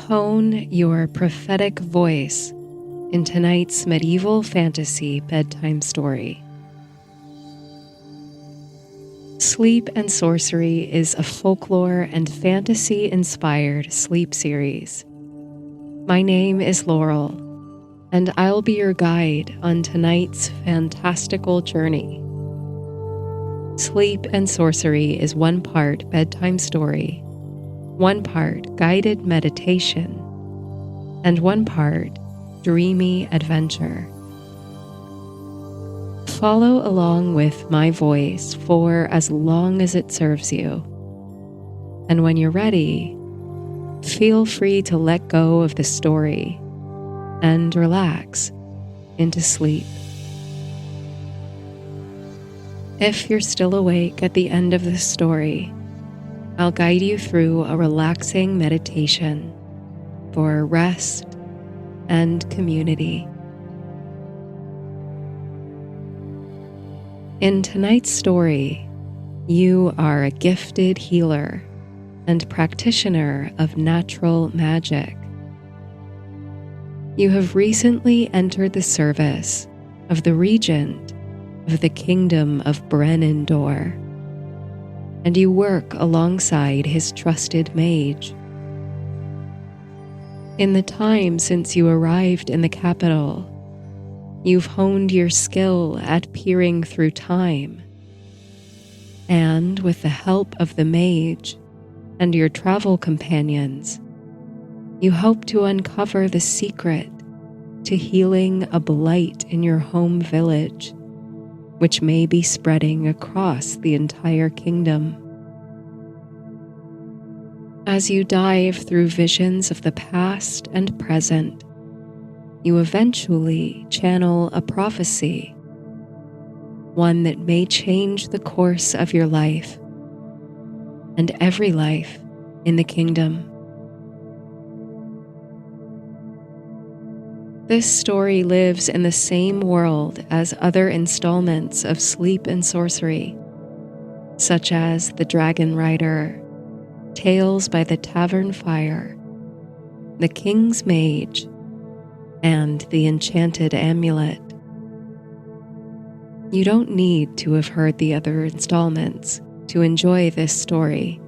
hone your prophetic voice in tonight's medieval fantasy bedtime story. Sleep and Sorcery is a folklore and fantasy-inspired sleep series. My name is Laurel, and I'll be your guide on tonight's fantastical journey. Sleep and Sorcery is one part bedtime story, one part guided meditation, and one part dreamy adventure. Follow along with my voice for as long as it serves you. And when you're ready, feel free to let go of the story and relax into sleep. If you're still awake at the end of the story, I'll guide you through a relaxing meditation for rest and community. In tonight's story, you are a gifted healer and practitioner of natural magic. You have recently entered the service of the regent of the Kingdom of Brenindor, and you work alongside his trusted mage. In the time since you arrived in the capital, you've honed your skill at peering through time, and with the help of the mage and your travel companions, you hope to uncover the secret to healing a blight in your home village, which may be spreading across the entire kingdom. As you dive through visions of the past and present, you eventually channel a prophecy, one that may change the course of your life and every life in the kingdom. This story lives in the same world as other installments of Sleep and Sorcery, such as The Dragon Rider, Tales by the Tavern Fire, The King's Mage, and the Enchanted Amulet. You don't need to have heard the other installments to enjoy this story,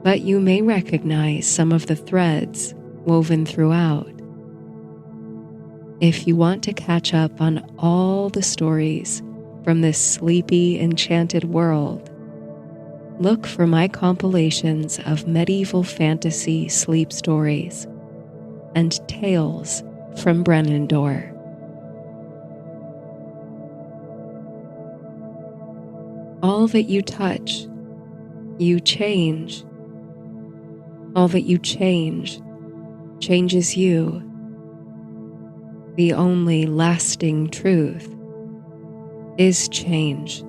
but you may recognize some of the threads woven throughout. If you want to catch up on all the stories from this sleepy, enchanted world, look for my compilations of medieval fantasy sleep stories and tales from Brenindor. All that you touch, you change. All that you change, changes you. The only lasting truth is change.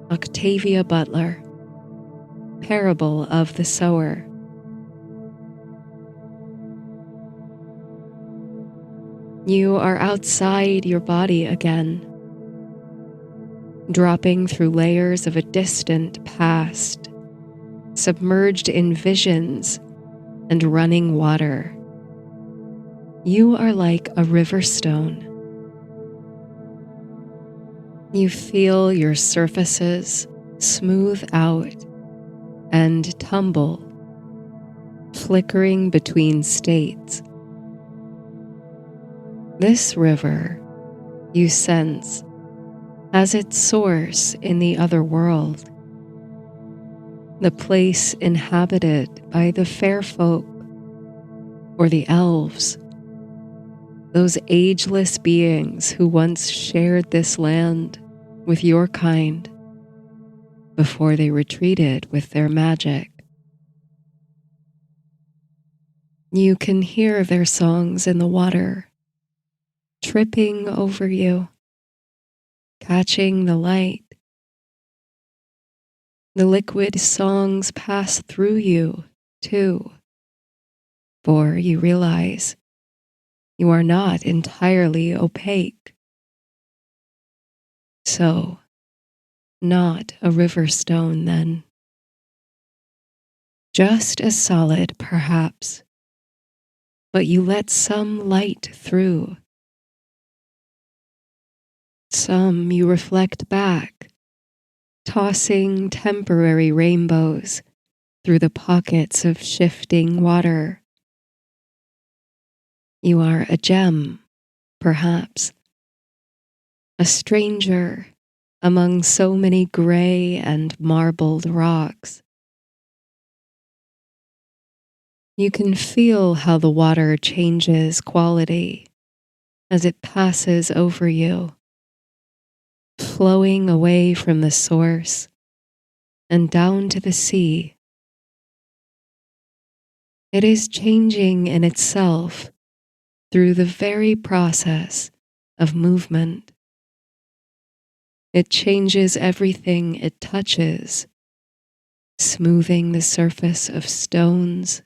Octavia Butler, Parable of the Sower. You are outside your body again, dropping through layers of a distant past, submerged in visions and running water. You are like a river stone. You feel your surfaces smooth out and tumble, flickering between states. This river, you sense, has its source in the other world, the place inhabited by the fair folk or the elves, those ageless beings who once shared this land with your kind before they retreated with their magic. You can hear their songs in the water, tripping over you, catching the light. The liquid songs pass through you, too, for you realize you are not entirely opaque. So, not a river stone then. just as solid perhaps, but you let some light through. Some you reflect back, tossing temporary rainbows through the pockets of shifting water. You are a gem, perhaps, a stranger among so many gray and marbled rocks. You can feel how the water changes quality as it passes over you, flowing away from the source and down to the sea. It is changing in itself through the very process of movement. It changes everything it touches, smoothing the surface of stones,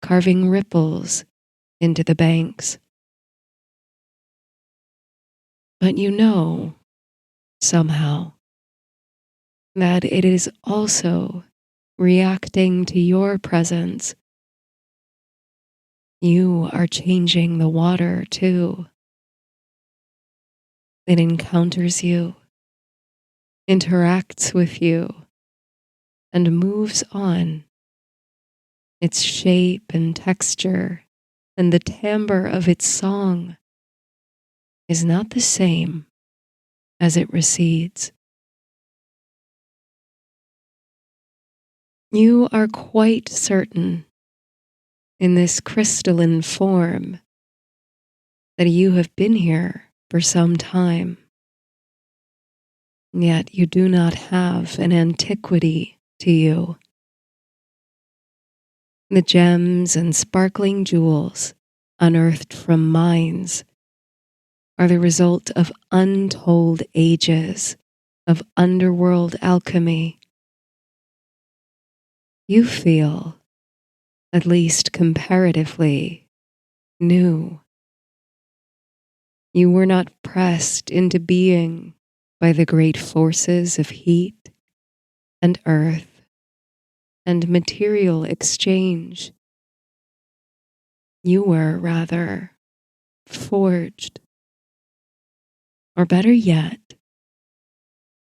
carving ripples into the banks. But you know, somehow, that it is also reacting to your presence. You are changing the water too. It encounters you, interacts with you, and moves on. Its shape and texture and the timbre of its song is not the same as it recedes. You are quite certain in this crystalline form that you have been here for some time, yet you do not have an antiquity to you. The gems and sparkling jewels unearthed from mines are the result of untold ages of underworld alchemy. You feel, at least comparatively, new. You were not pressed into being by the great forces of heat and earth and material exchange. You were, rather, forged, or better yet,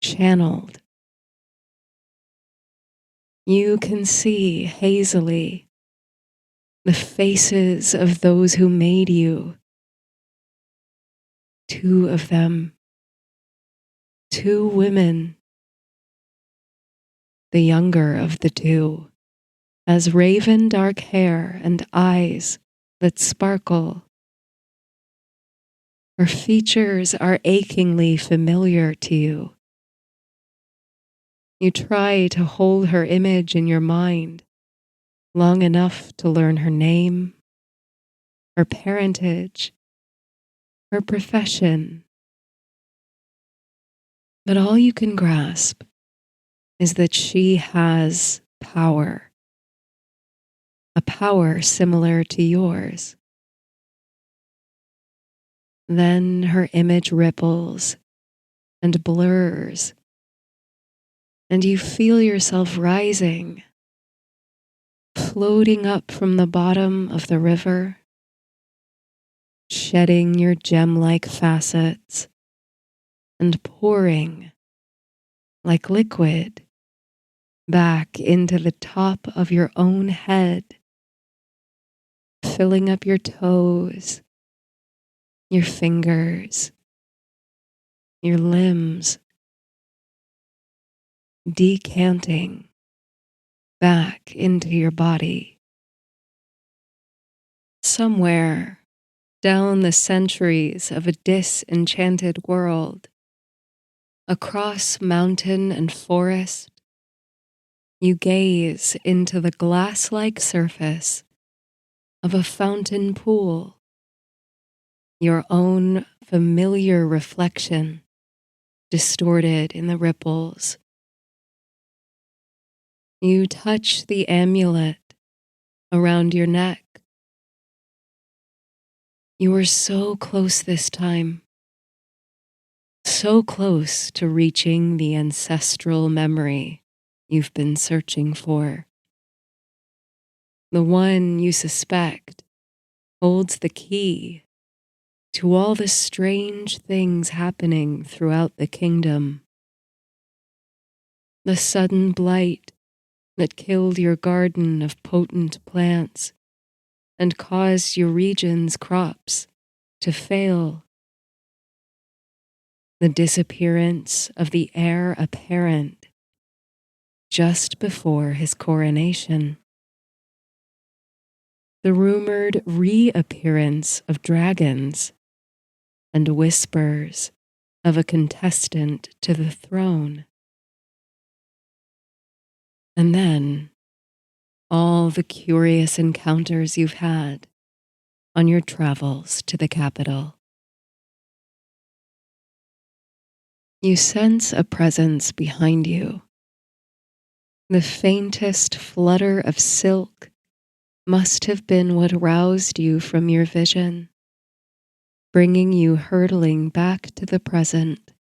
channeled. You can see hazily the faces of those who made you. Two of them, two women, the younger of the two, has raven dark hair and eyes that sparkle. Her features are achingly familiar to you. You try to hold her image in your mind long enough to learn her name, her parentage, her profession. But all you can grasp is that she has power, a power similar to yours. Then her image ripples and blurs, and you feel yourself rising, floating up from the bottom of the river, shedding your gem-like facets and pouring like liquid back into the top of your own head, filling up your toes, your fingers, your limbs, decanting back into your body. Somewhere down the centuries of a disenchanted world, across mountain and forest, you gaze into the glass-like surface of a fountain pool, your own familiar reflection distorted in the ripples. You touch the amulet around your neck. You were so close this time, so close to reaching the ancestral memory you've been searching for. the one you suspect, holds the key to all the strange things happening throughout the kingdom. The sudden blight that killed your garden of potent plants and caused your region's crops to fail. The disappearance of the heir apparent just before his coronation. The rumored reappearance of dragons and whispers of a contestant to the throne. And then all the curious encounters you've had on your travels to the capital. You sense a presence behind you. The faintest flutter of silk must have been what roused you from your vision, bringing you hurtling back to the present.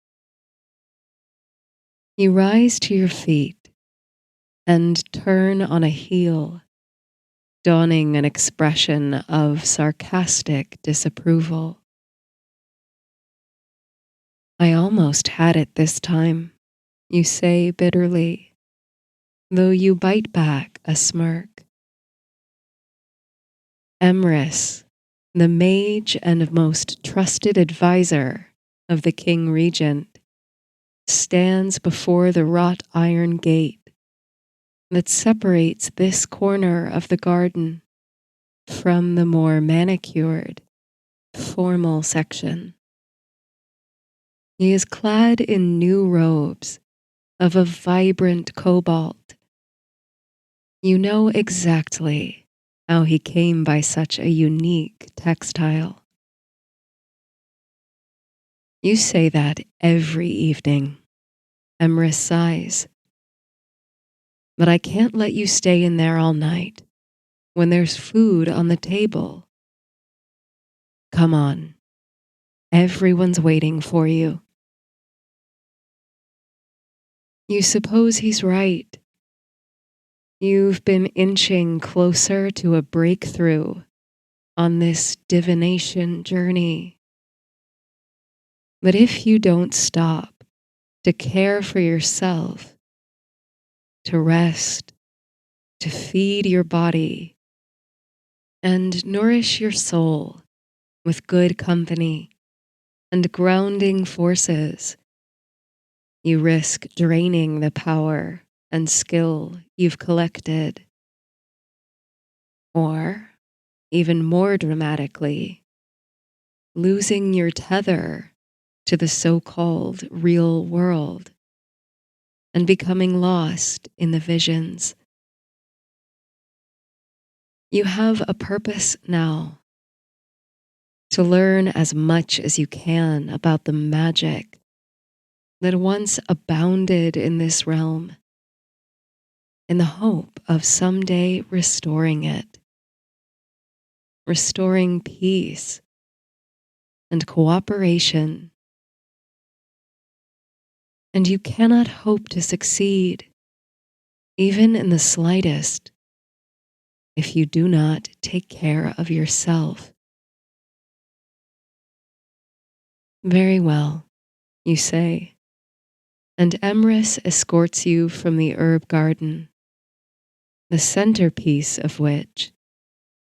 You rise to your feet and turn on a heel, donning an expression of sarcastic disapproval. I almost had it this time, you say bitterly, though you bite back a smirk. Emrys, the mage and most trusted advisor of the king regent, stands before the wrought iron gate that separates this corner of the garden from the more manicured, formal section. He is clad in new robes of a vibrant cobalt. You know exactly how he came by such a unique textile. You say that every evening, Emrys sighs. But I can't let you stay in there all night when there's food on the table. Come on, everyone's waiting for you. You suppose he's right. You've been inching closer to a breakthrough on this divination journey. But if you don't stop to care for yourself, to rest, to feed your body, and nourish your soul with good company and grounding forces, you risk draining the power and skill you've collected. Or, even more dramatically, losing your tether to the so-called real world and becoming lost in the visions. You have a purpose now, to learn as much as you can about the magic that once abounded in this realm, in the hope of someday restoring it, restoring peace and cooperation. And you cannot hope to succeed, even in the slightest, if you do not take care of yourself. Very well, you say, and Emrys escorts you from the herb garden, the centerpiece of which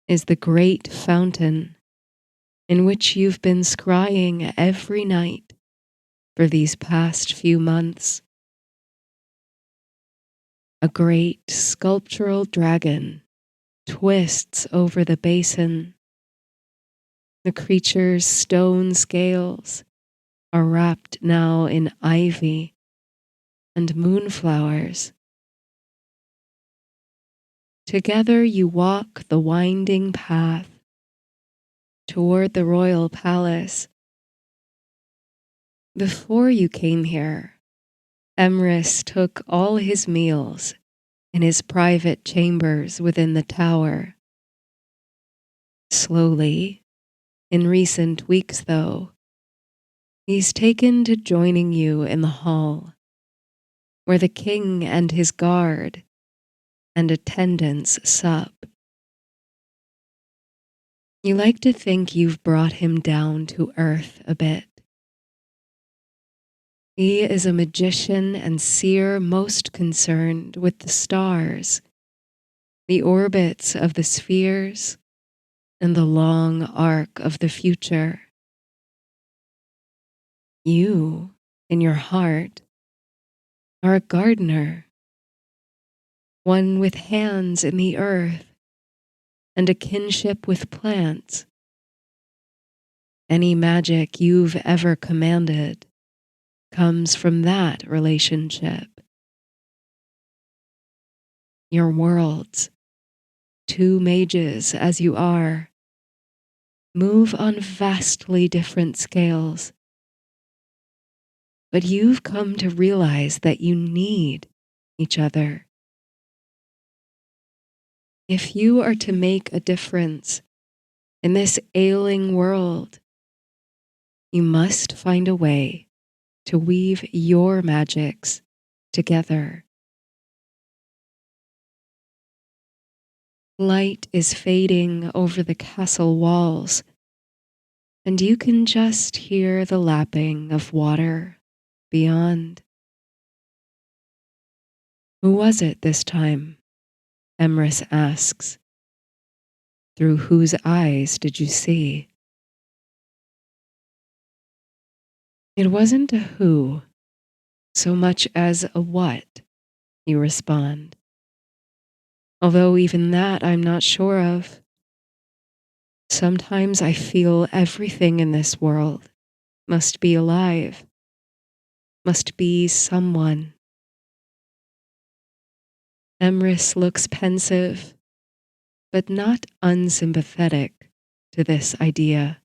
is the great fountain in which you've been scrying every night for these past few months. A great sculptural dragon twists over the basin. The creature's stone scales are wrapped now in ivy and moonflowers. Together you walk the winding path toward the royal palace. Before you came here, Emrys took all his meals in his private chambers within the tower. Slowly, in recent weeks though, he's taken to joining you in the hall, where the king and his guard and attendants sup. You like to think you've brought him down to earth a bit. He is a magician and seer most concerned with the stars, the orbits of the spheres, and the long arc of the future. You, in your heart, are a gardener, one with hands in the earth and a kinship with plants. Any magic you've ever commanded comes from that relationship. Your worlds, two mages as you are, move on vastly different scales. But you've come to realize that you need each other. If you are to make a difference in this ailing world, you must find a way to weave your magics together. Light is fading over the castle walls, and you can just hear the lapping of water beyond. Who was it this time? Emrys asks. Through whose eyes did you see? It wasn't a who, so much as a what, you respond. Although even that I'm not sure of. Sometimes I feel everything in this world must be alive, must be someone. Emrys looks pensive, but not unsympathetic to this idea.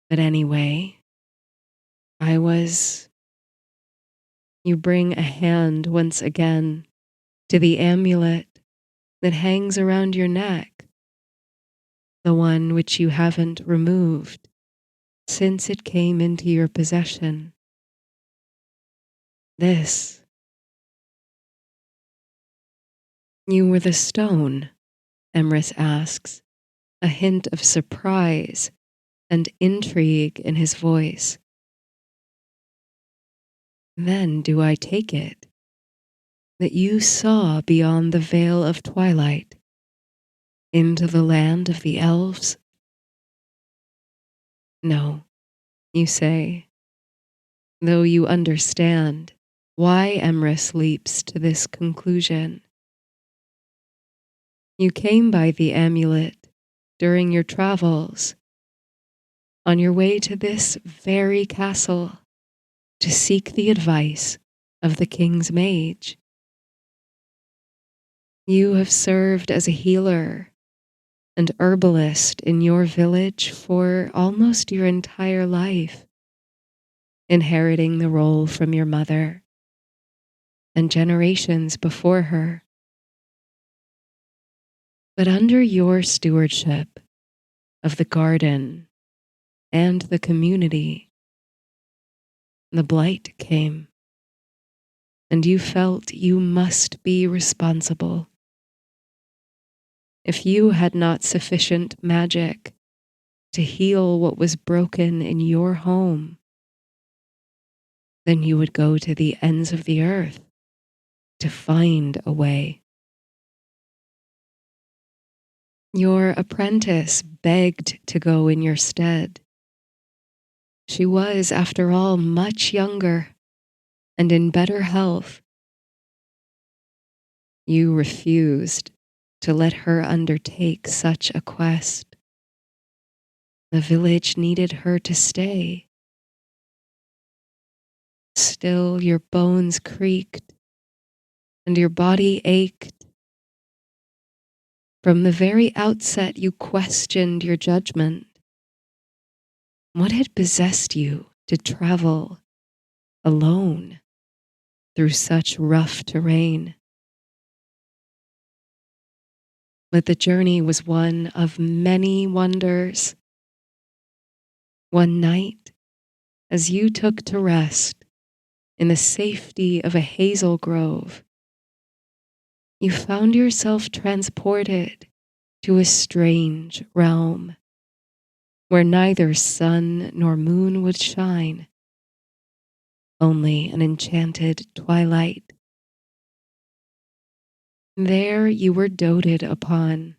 But anyway, You bring a hand once again to the amulet that hangs around your neck, the one which you haven't removed since it came into your possession. This. You were the stone, Emrys asks, a hint of surprise and intrigue in his voice. Then do I take it that you saw beyond the veil of twilight into the land of the elves? No, you say, though you understand why Emrys leaps to this conclusion. You came by the amulet during your travels, on your way to this very castle to seek the advice of the king's mage. You have served as a healer and herbalist in your village for almost your entire life, inheriting the role from your mother and generations before her. But under your stewardship of the garden and the community, the blight came, and you felt you must be responsible. If you had not sufficient magic to heal what was broken in your home, then you would go to the ends of the earth to find a way. Your apprentice begged to go in your stead. She was, after all, much younger and in better health. You refused to let her undertake such a quest. The village needed her to stay. Still, your bones creaked and your body ached. From the very outset, you questioned your judgment. What had possessed you to travel alone through such rough terrain? But the journey was one of many wonders. One night, as you took to rest in the safety of a hazel grove, you found yourself transported to a strange realm where neither sun nor moon would shine, only an enchanted twilight. There you were doted upon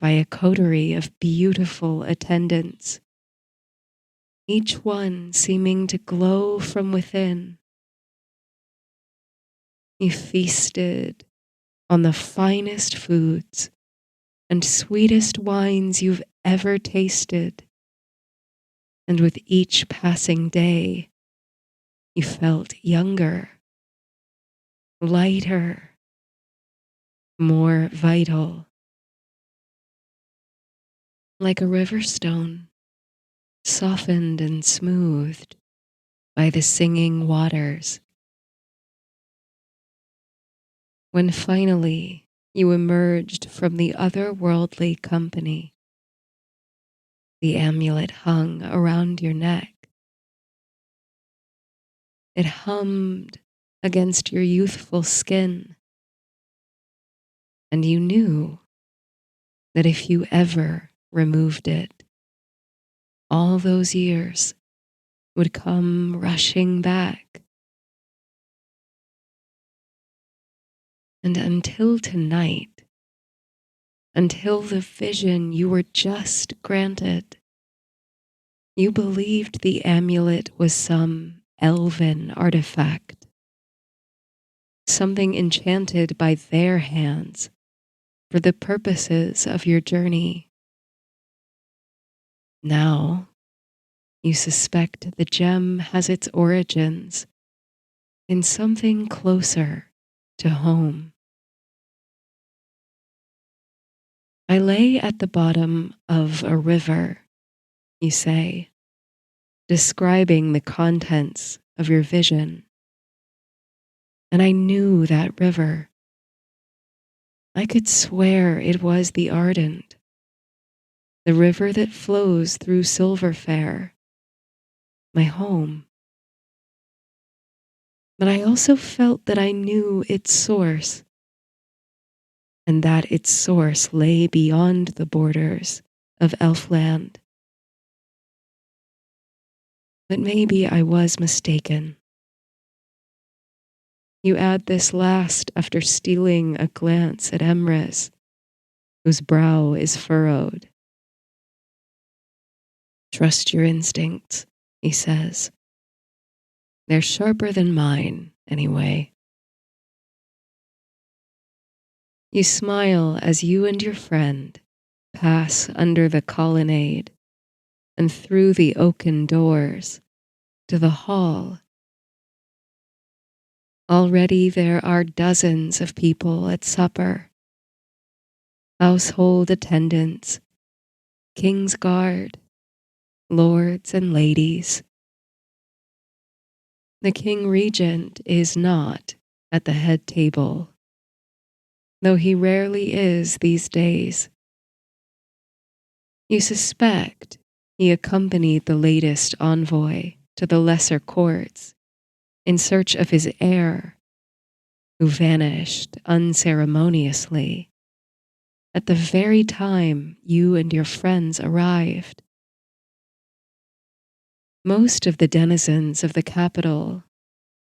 by a coterie of beautiful attendants, each one seeming to glow from within. You feasted on the finest foods and sweetest wines you've ever tasted, and with each passing day, you felt younger, lighter, more vital, like a river stone, softened and smoothed by the singing waters. When finally you emerged from the otherworldly company, the amulet hung around your neck. It hummed against your youthful skin, and you knew that if you ever removed it, all those years would come rushing back. And until tonight, until the vision you were just granted, you believed the amulet was some elven artifact, something enchanted by their hands for the purposes of your journey. Now, you suspect the gem has its origins in something closer to home. I lay at the bottom of a river, you say, describing the contents of your vision. And I knew that river. I could swear it was the Ardent, the river that flows through Silverfair, my home. But I also felt that I knew its source, and that its source lay beyond the borders of Elfland. But maybe I was mistaken. You add this last after stealing a glance at Emrys, whose brow is furrowed. Trust your instincts, he says. They're sharper than mine, anyway. You smile as you and your friend pass under the colonnade and through the oaken doors to the hall. Already there are dozens of people at supper. Household attendants, King's Guard, lords and ladies. The King Regent is not at the head table, though he rarely is these days. You suspect he accompanied the latest envoy to the lesser courts in search of his heir, who vanished unceremoniously at the very time you and your friends arrived. Most of the denizens of the capital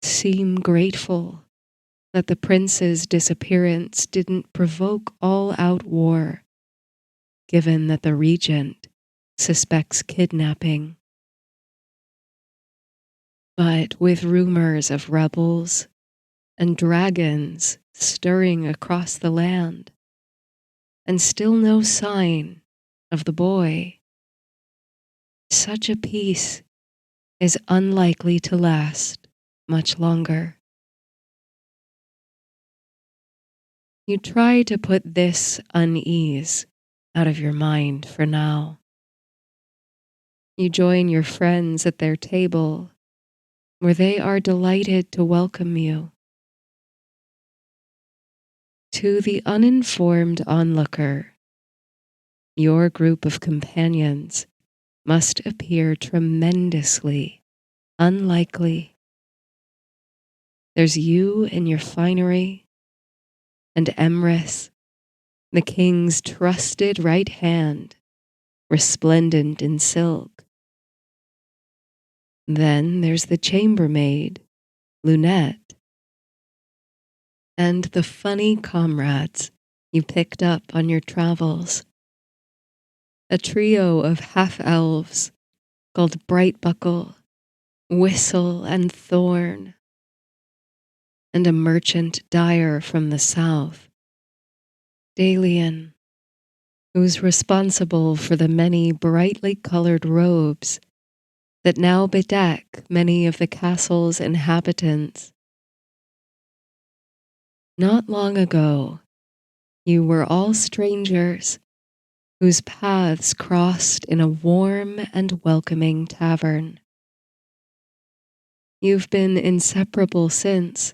seem grateful that the prince's disappearance didn't provoke all-out war, given that the regent suspects kidnapping. But with rumors of rebels and dragons stirring across the land, and still no sign of the boy, such a peace is unlikely to last much longer. You try to put this unease out of your mind for now. You join your friends at their table, where they are delighted to welcome you. To the uninformed onlooker, your group of companions must appear tremendously unlikely. There's you in your finery, and Emrys the king's trusted right hand, resplendent in silk. Then there's the chambermaid, Lunette, and the funny comrades you picked up on your travels. A trio of half-elves called Brightbuckle, Whistle, and Thorn, and a merchant dyer from the south, Dalian, who's responsible for the many brightly colored robes that now bedeck many of the castle's inhabitants. Not long ago, you were all strangers whose paths crossed in a warm and welcoming tavern. You've been inseparable since,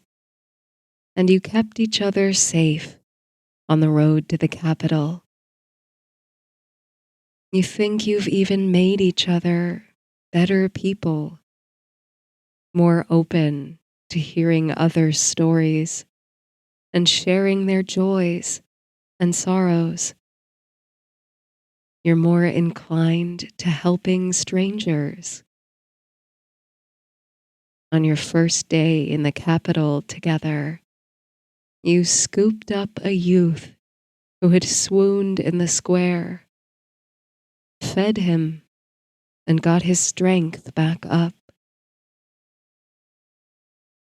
and you kept each other safe on the road to the capital. You think you've even made each other better people, more open to hearing others' stories and sharing their joys and sorrows. You're more inclined to helping strangers. On your first day in the capital together, you scooped up a youth who had swooned in the square, fed him, and got his strength back up.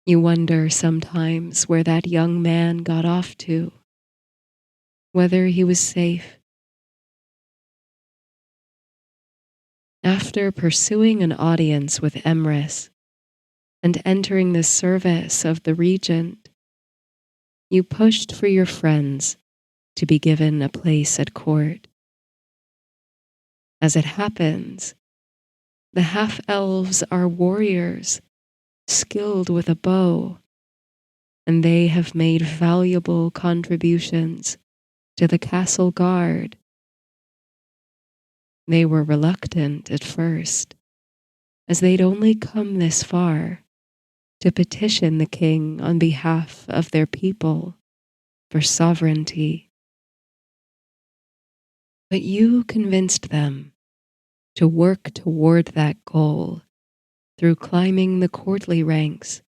You wonder sometimes where that young man got off to, whether he was safe. After pursuing an audience with Emrys and entering the service of the regent, you pushed for your friends to be given a place at court. As it happens, the half-elves are warriors skilled with a bow, and they have made valuable contributions to the castle guard. They were reluctant at first, as they'd only come this far to petition the king on behalf of their people for sovereignty. But you convinced them to work toward that goal through climbing the courtly ranks,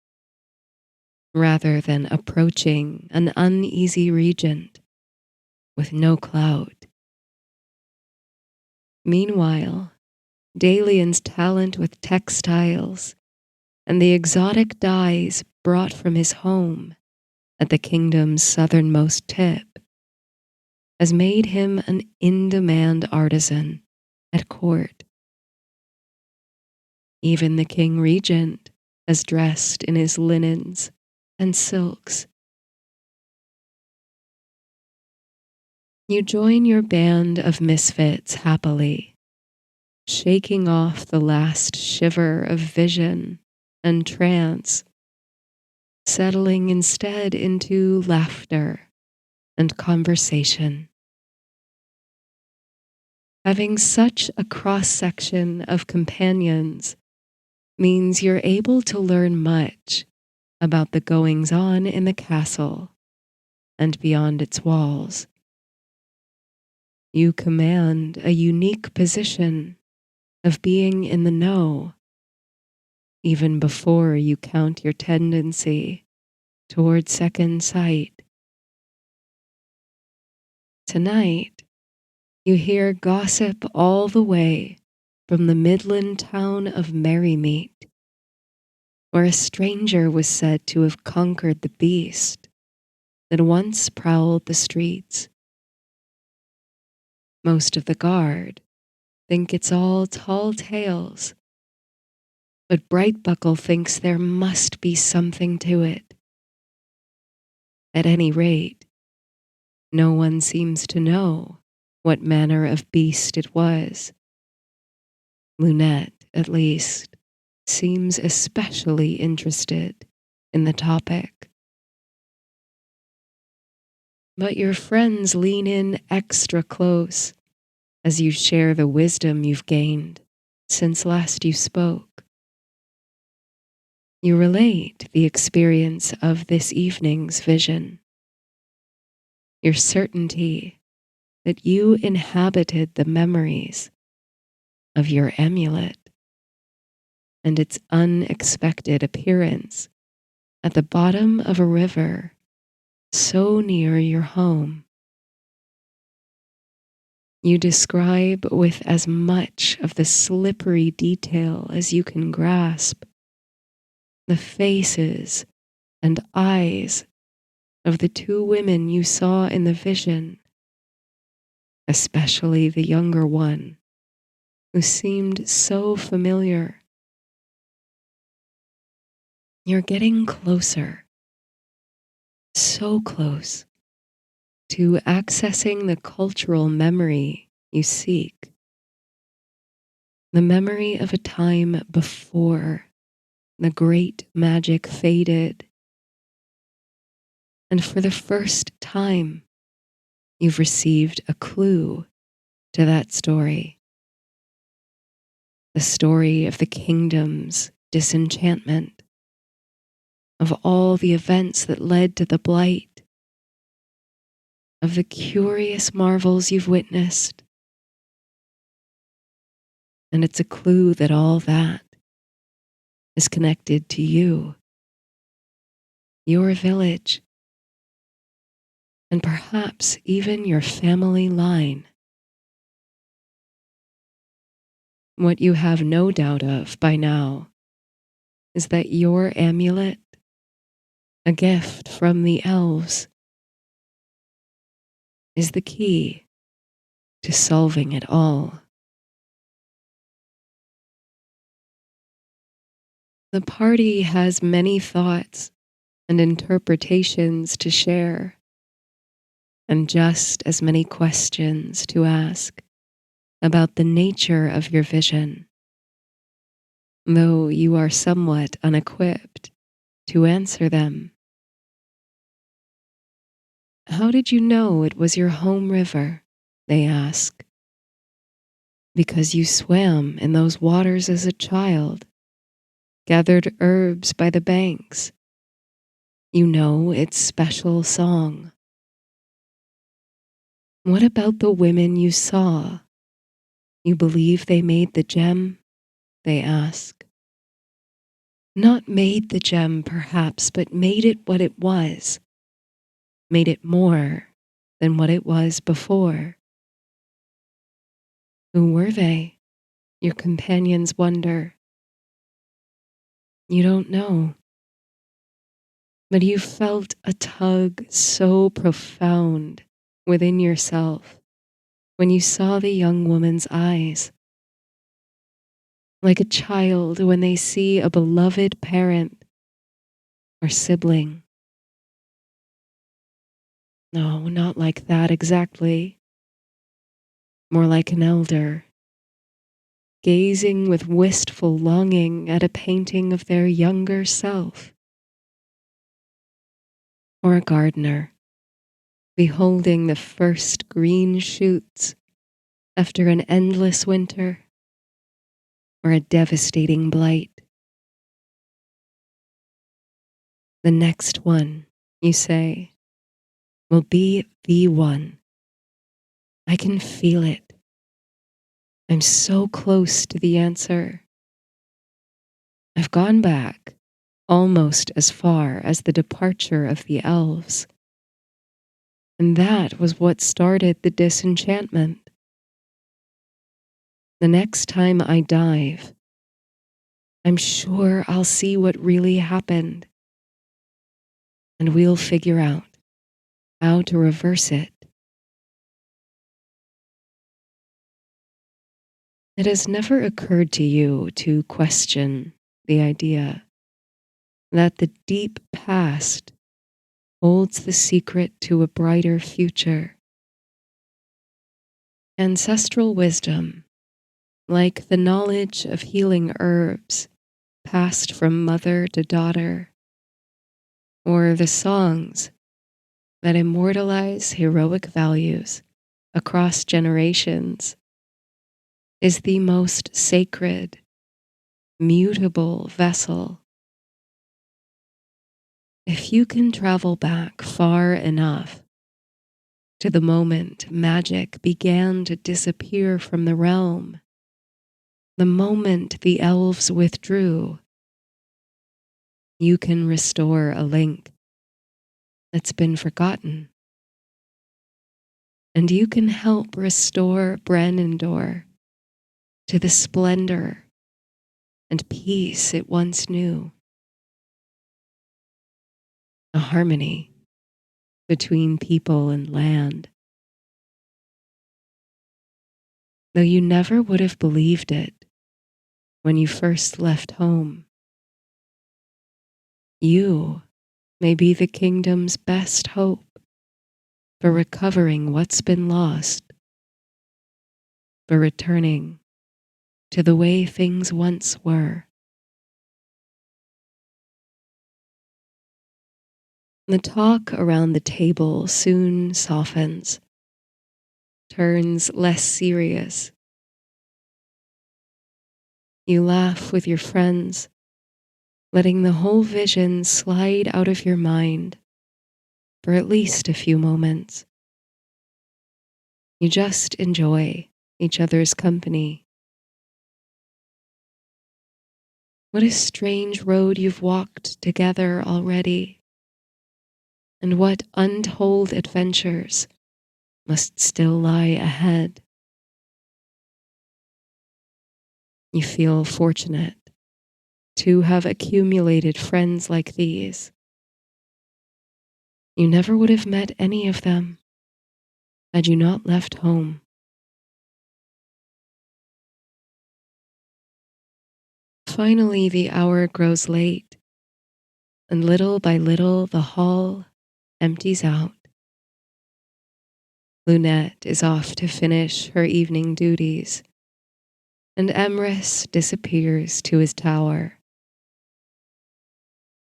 rather than approaching an uneasy regent with no clout. Meanwhile, Dalian's talent with textiles and the exotic dyes brought from his home at the kingdom's southernmost tip has made him an in-demand artisan at court. Even the king regent is dressed in his linens and silks. You join your band of misfits happily, shaking off the last shiver of vision and trance, settling instead into laughter and conversation. Having such a cross-section of companions means you're able to learn much about the goings-on in the castle and beyond its walls. You command a unique position of being in the know, even before you count your tendency toward second sight. Tonight, you hear gossip all the way from the midland town of Merrymeet, where a stranger was said to have conquered the beast that once prowled the streets. Most of the guard think it's all tall tales, but Brightbuckle thinks there must be something to it. At any rate, no one seems to know what manner of beast it was. Lunette, at least, seems especially interested in the topic. But your friends lean in extra close as you share the wisdom you've gained since last you spoke. You relate the experience of this evening's vision, your certainty that you inhabited the memories of your amulet and its unexpected appearance at the bottom of a river so near your home. You describe with as much of the slippery detail as you can grasp the faces and eyes of the two women you saw in the vision, especially the younger one, who seemed so familiar. You're getting closer, so close, to accessing the cultural memory you seek, the memory of a time before the great magic faded. And for the first time, you've received a clue to that story. The story of the kingdom's disenchantment, of all the events that led to the blight, of the curious marvels you've witnessed. And it's a clue that all that is connected to you, your village, and perhaps even your family line. What you have no doubt of by now is that your amulet, a gift from the elves, is the key to solving it all. The party has many thoughts and interpretations to share, and just as many questions to ask about the nature of your vision, though you are somewhat unequipped to answer them. How did you know it was your home river? They ask. Because you swam in those waters as a child, gathered herbs by the banks. You know its special song. What about the women you saw? You believe they made the gem? They ask. Not made the gem, perhaps, but made it what it was. Made it more than what it was before. Who were they? Your companions wonder. You don't know. But you felt a tug so profound within yourself when you saw the young woman's eyes. Like a child when they see a beloved parent or sibling. No, not like that exactly. More like an elder, gazing with wistful longing at a painting of their younger self. Or a gardener, beholding the first green shoots after an endless winter, or a devastating blight. The next one, you say, will be the one. I can feel it. I'm so close to the answer. I've gone back almost as far as the departure of the elves. And that was what started the disenchantment. The next time I dive, I'm sure I'll see what really happened. And we'll figure out how to reverse it. It has never occurred to you to question the idea that the deep past holds the secret to a brighter future. Ancestral wisdom, like the knowledge of healing herbs passed from mother to daughter, or the songs that immortalize heroic values across generations, is the most sacred, mutable vessel. If you can travel back far enough to the moment magic began to disappear from the realm, the moment the elves withdrew. You can restore a link that's been forgotten, and you can help restore Brenindor to the splendor and peace it once knew. A harmony between people and land. Though you never would have believed it when you first left home, you may be the kingdom's best hope for recovering what's been lost, for returning to the way things once were. The talk around the table soon softens, turns less serious. You laugh with your friends, letting the whole vision slide out of your mind for at least a few moments. You just enjoy each other's company. What a strange road you've walked together already, and what untold adventures must still lie ahead. You feel fortunate to have accumulated friends like these. You never would have met any of them had you not left home. Finally, the hour grows late, and little by little the hall empties out. Lunette is off to finish her evening duties, and Emrys disappears to his tower.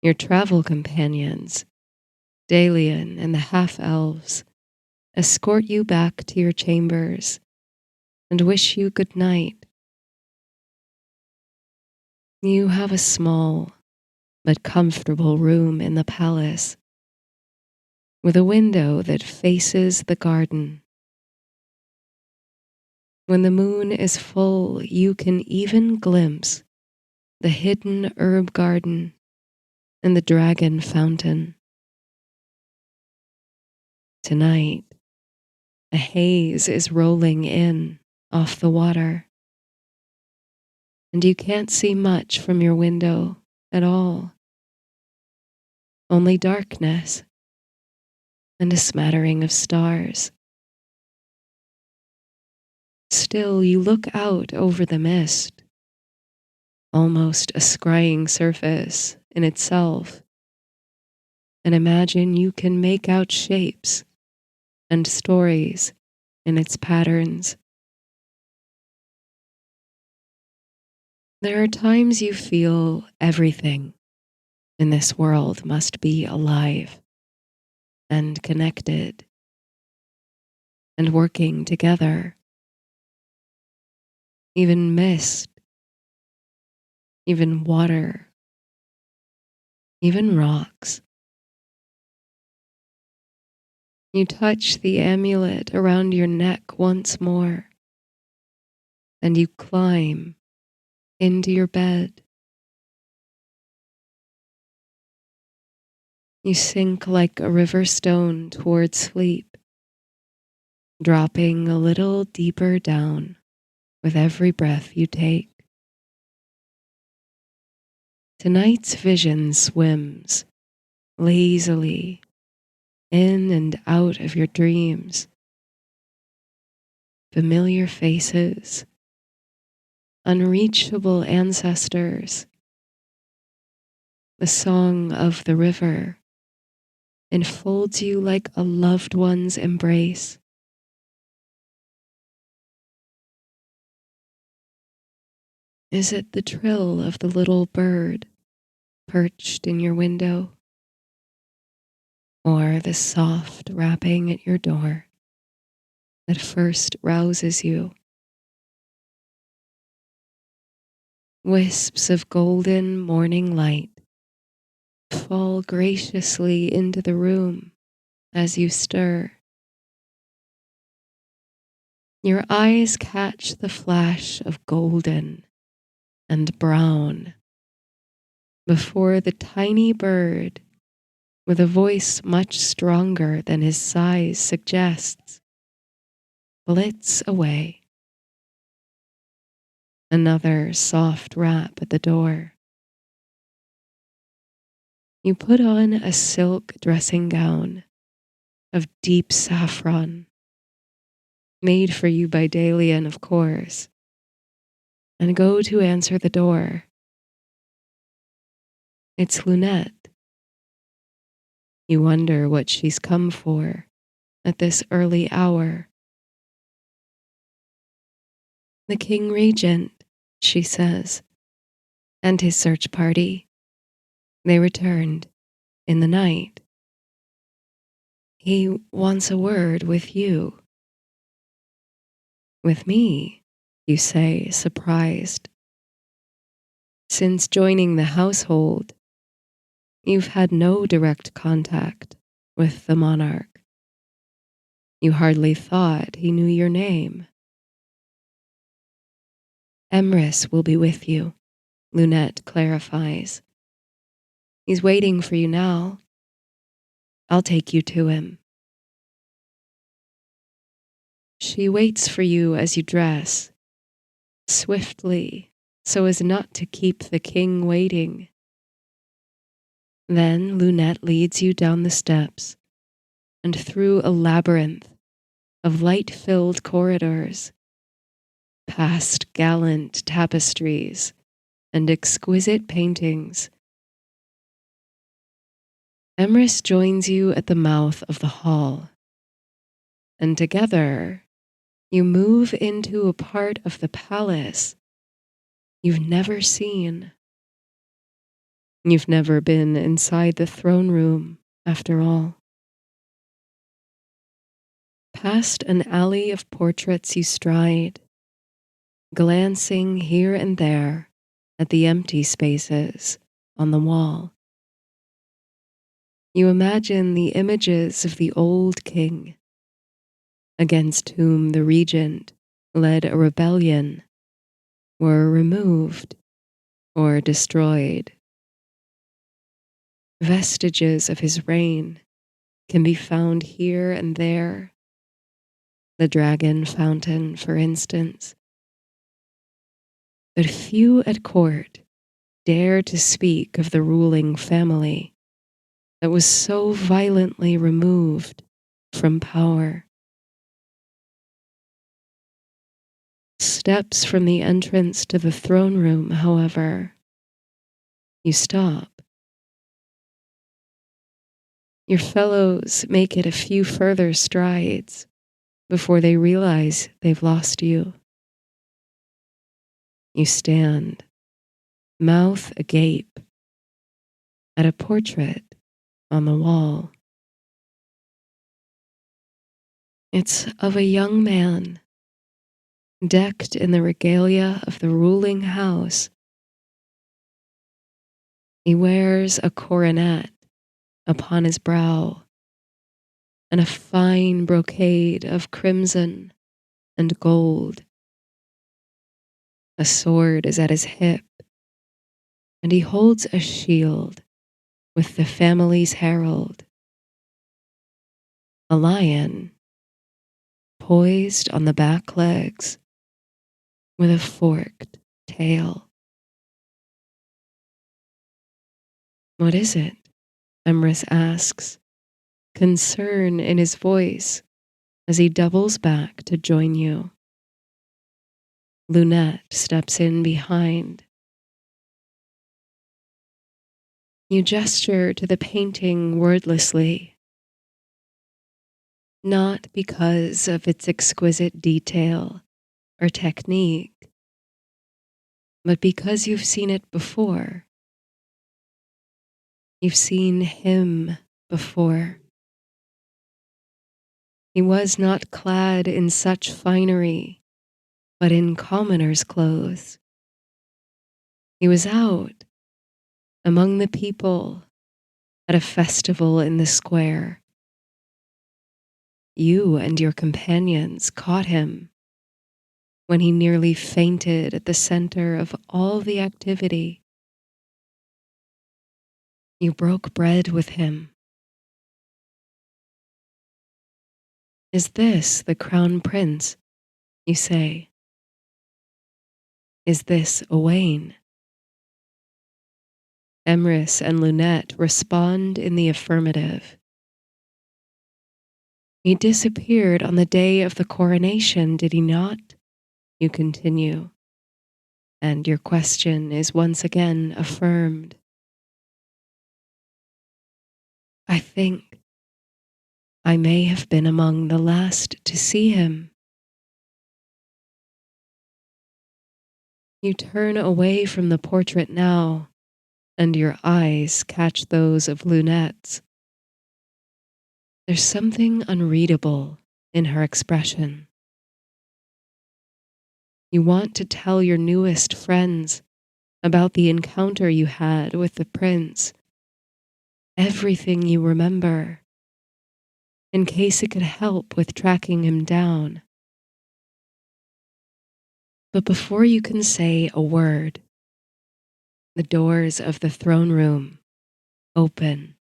Your travel companions, Dalian and the half-elves, escort you back to your chambers and wish you good night. You have a small but comfortable room in the palace, with a window that faces the garden. When the moon is full, you can even glimpse the hidden herb garden and the dragon fountain. Tonight, a haze is rolling in off the water, and you can't see much from your window at all. Only darkness and a smattering of stars. Still, you look out over the mist, almost a scrying surface in itself, and imagine you can make out shapes and stories in its patterns. There are times you feel everything in this world must be alive and connected and working together. Even mist, even water, even rocks. You touch the amulet around your neck once more, and you climb into your bed. You sink like a river stone towards sleep, dropping a little deeper down with every breath you take. Tonight's vision swims lazily in and out of your dreams. Familiar faces, unreachable ancestors. The song of the river enfolds you like a loved one's embrace. Is it the trill of the little bird perched in your window? Or the soft rapping at your door that first rouses you? Wisps of golden morning light fall graciously into the room as you stir. Your eyes catch the flash of golden and brown before the tiny bird, with a voice much stronger than his size suggests, flits away. Another soft rap at the door. You put on a silk dressing gown of deep saffron, made for you by Dalian, of course, and go to answer the door. It's Lunette. You wonder what she's come for at this early hour. The King Regent, she says, and his search party. They returned in the night. He wants a word with you. With me, you say, surprised. Since joining the household, you've had no direct contact with the monarch. You hardly thought he knew your name. Emrys will be with you, Lunette clarifies. He's waiting for you now. I'll take you to him. She waits for you as you dress, swiftly, so as not to keep the king waiting. Then Lunette leads you down the steps and through a labyrinth of light-filled corridors, past gallant tapestries and exquisite paintings. Emrys joins you at the mouth of the hall, and together you move into a part of the palace you've never seen. You've never been inside the throne room, after all. Past an alley of portraits you stride, glancing here and there at the empty spaces on the wall. You imagine the images of the old king, against whom the regent led a rebellion, were removed or destroyed. Vestiges of his reign can be found here and there. The dragon fountain, for instance. But few at court dare to speak of the ruling family that was so violently removed from power. Steps from the entrance to the throne room, however, you stop. Your fellows make it a few further strides before they realize they've lost you. You stand, mouth agape, at a portrait on the wall. It's of a young man, decked in the regalia of the ruling house. He wears a coronet upon his brow and a fine brocade of crimson and gold. A sword is at his hip, and he holds a shield with the family's herald, a lion poised on the back legs with a forked tail. What is it? Emrys asks, concern in his voice as he doubles back to join you. Lunette steps in behind. You gesture to the painting wordlessly, not because of its exquisite detail or technique, but because you've seen it before. You've seen him before. He was not clad in such finery, but in commoner's clothes. He was out among the people at a festival in the square. You and your companions caught him when he nearly fainted at the center of all the activity. You broke bread with him. Is this the crown prince, you say? Is this Owain? Emrys and Lunette respond in the affirmative. He disappeared on the day of the coronation, did he not? You continue, and your question is once again affirmed. I think I may have been among the last to see him. You turn away from the portrait now, and your eyes catch those of Lunette's. There's something unreadable in her expression. You want to tell your newest friends about the encounter you had with the prince, everything you remember, in case it could help with tracking him down. But before you can say a word, the doors of the throne room open.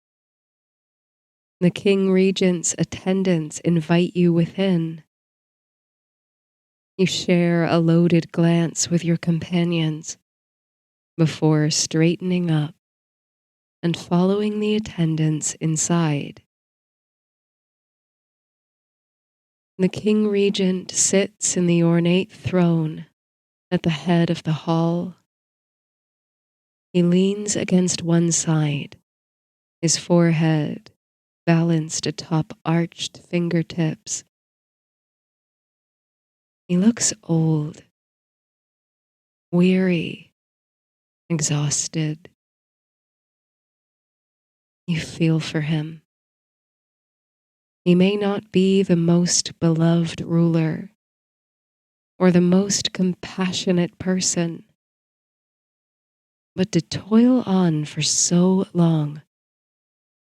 The King Regent's attendants invite you within. You share a loaded glance with your companions before straightening up and following the attendants inside. The King Regent sits in the ornate throne at the head of the hall. He leans against one side, his forehead balanced atop arched fingertips. He looks old, weary, exhausted. You feel for him. He may not be the most beloved ruler or the most compassionate person, but to toil on for so long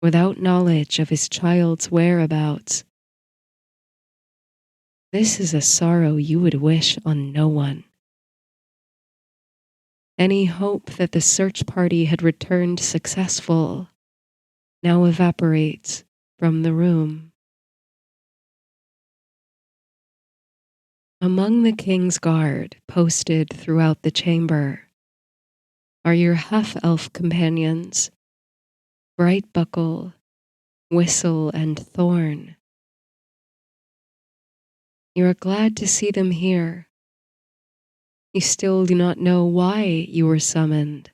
without knowledge of his child's whereabouts, this is a sorrow you would wish on no one. Any hope that the search party had returned successful now evaporates from the room. Among the king's guard posted throughout the chamber are your half-elf companions, Brightbuckle, Whistle, and Thorn. You are glad to see them here. You still do not know why you were summoned,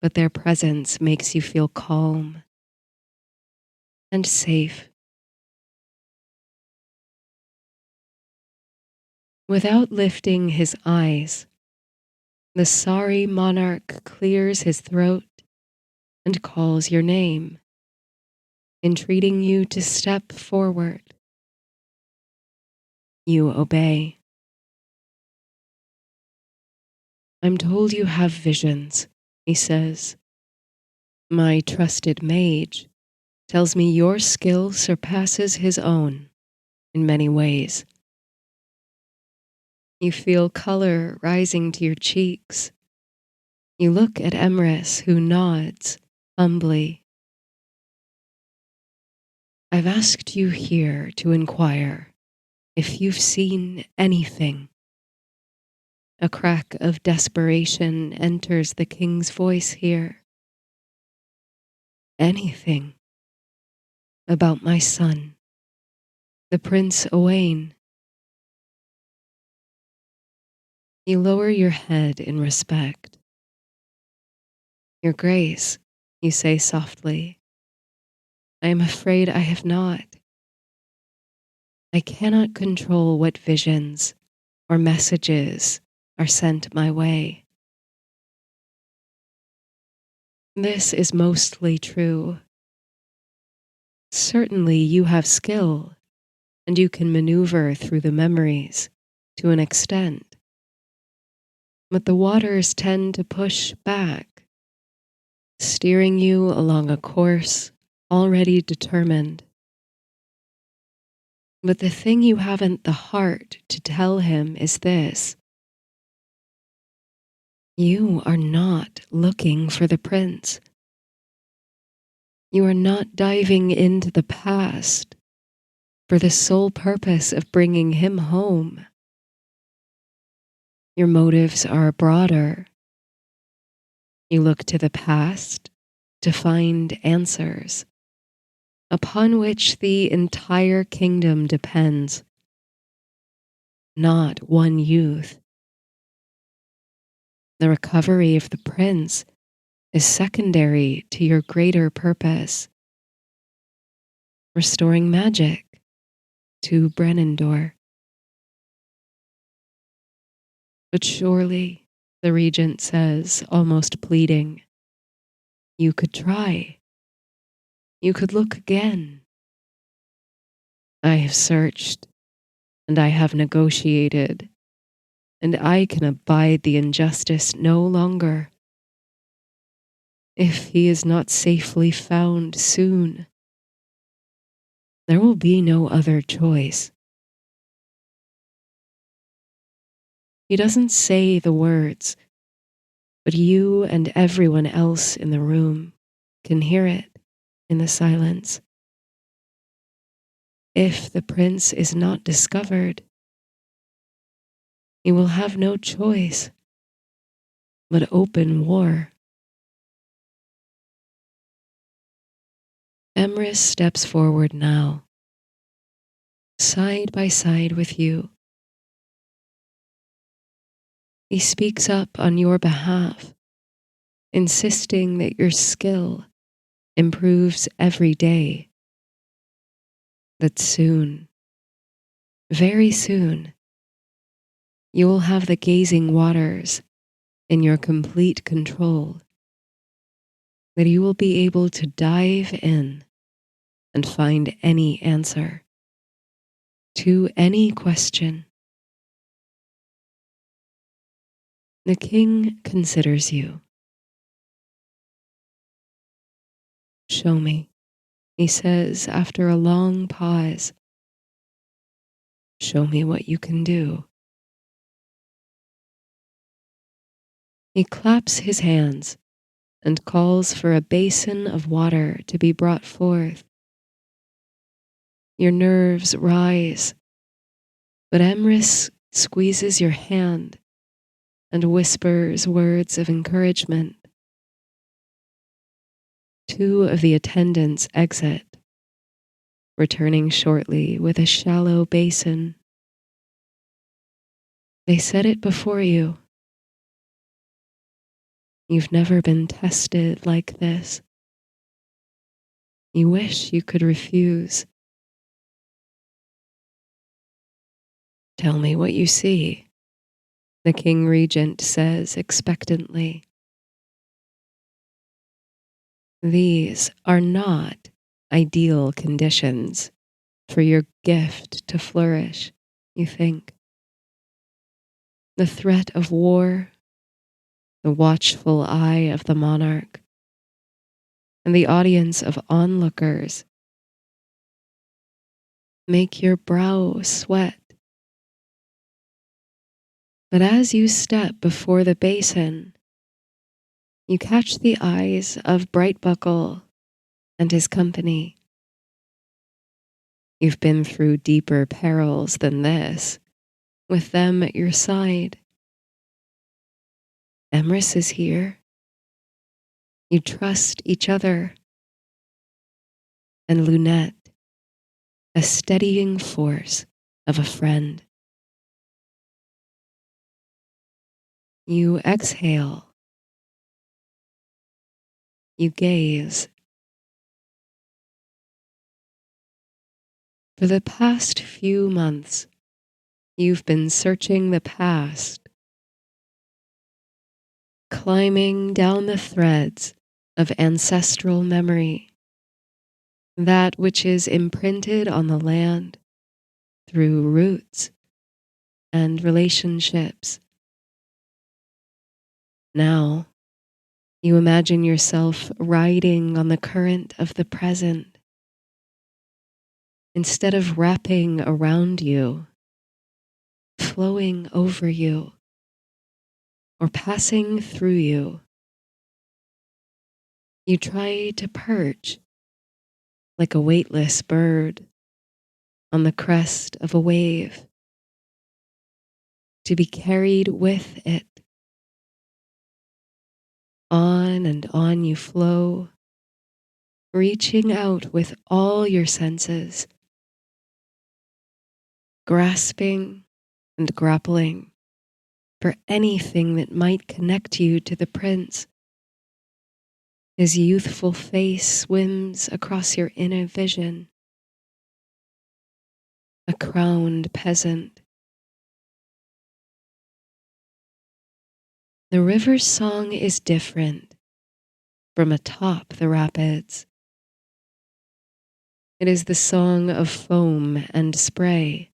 but their presence makes you feel calm and safe. Without lifting his eyes, the sorry monarch clears his throat and calls your name, entreating you to step forward. You obey. I'm told you have visions, he says. My trusted mage tells me your skill surpasses his own in many ways. You feel color rising to your cheeks. You look at Emrys, who nods humbly. I've asked you here to inquire if you've seen anything. A crack of desperation enters the king's voice here. Anything about my son, the Prince Owain. You lower your head in respect. Your Grace, you say softly, I am afraid I have not. I cannot control what visions or messages are sent my way. This is mostly true. Certainly you have skill, and you can maneuver through the memories to an extent. But the waters tend to push back, steering you along a course already determined. But the thing you haven't the heart to tell him is this: you are not looking for the prince. You are not diving into the past for the sole purpose of bringing him home. Your motives are broader. You look to the past to find answers upon which the entire kingdom depends, not one youth. The recovery of the prince is secondary to your greater purpose, restoring magic to Brenindor. But surely, the regent says, almost pleading, you could try. You could look again. I have searched, and I have negotiated, and I can abide the injustice no longer. If he is not safely found soon, there will be no other choice. He doesn't say the words, but you and everyone else in the room can hear it in the silence. If the prince is not discovered, he will have no choice but open war. Emrys steps forward now, side by side with you. He speaks up on your behalf, insisting that your skill improves every day. That soon, very soon, you will have the gazing waters in your complete control, that you will be able to dive in and find any answer to any question. The king considers you. Show me, he says after a long pause. Show me what you can do. He claps his hands and calls for a basin of water to be brought forth. Your nerves rise, but Emrys squeezes your hand and whispers words of encouragement. Two of the attendants exit, returning shortly with a shallow basin. They set it before you. You've never been tested like this. You wish you could refuse. Tell me what you see, the King Regent says expectantly. These are not ideal conditions for your gift to flourish, you think. The threat of war, the watchful eye of the monarch, and the audience of onlookers make your brow sweat. But as you step before the basin, you catch the eyes of Brightbuckle and his company. You've been through deeper perils than this, with them at your side. Emrys is here. You trust each other. And Lunette, a steadying force of a friend. You exhale. You gaze. For the past few months, you've been searching the past, climbing down the threads of ancestral memory, that which is imprinted on the land through roots and relationships. Now, you imagine yourself riding on the current of the present, instead of wrapping around you, flowing over you, or passing through you. You try to perch like a weightless bird on the crest of a wave, to be carried with it. On and on you flow, reaching out with all your senses, grasping and grappling for anything that might connect you to the prince. His youthful face swims across your inner vision, a crowned peasant. The river's song is different from atop the rapids. It is the song of foam and spray,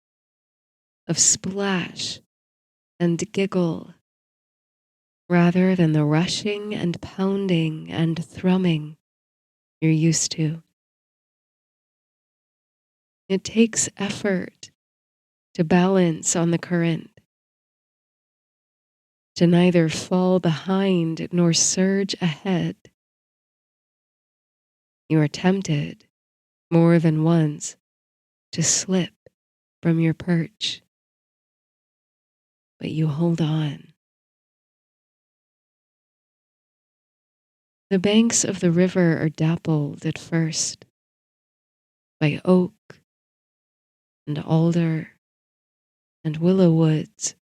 of splash and giggle, rather than the rushing and pounding and thrumming you're used to. It takes effort to balance on the current, to neither fall behind nor surge ahead. You are tempted more than once to slip from your perch, but you hold on. The banks of the river are dappled at first by oak and alder and willow woods,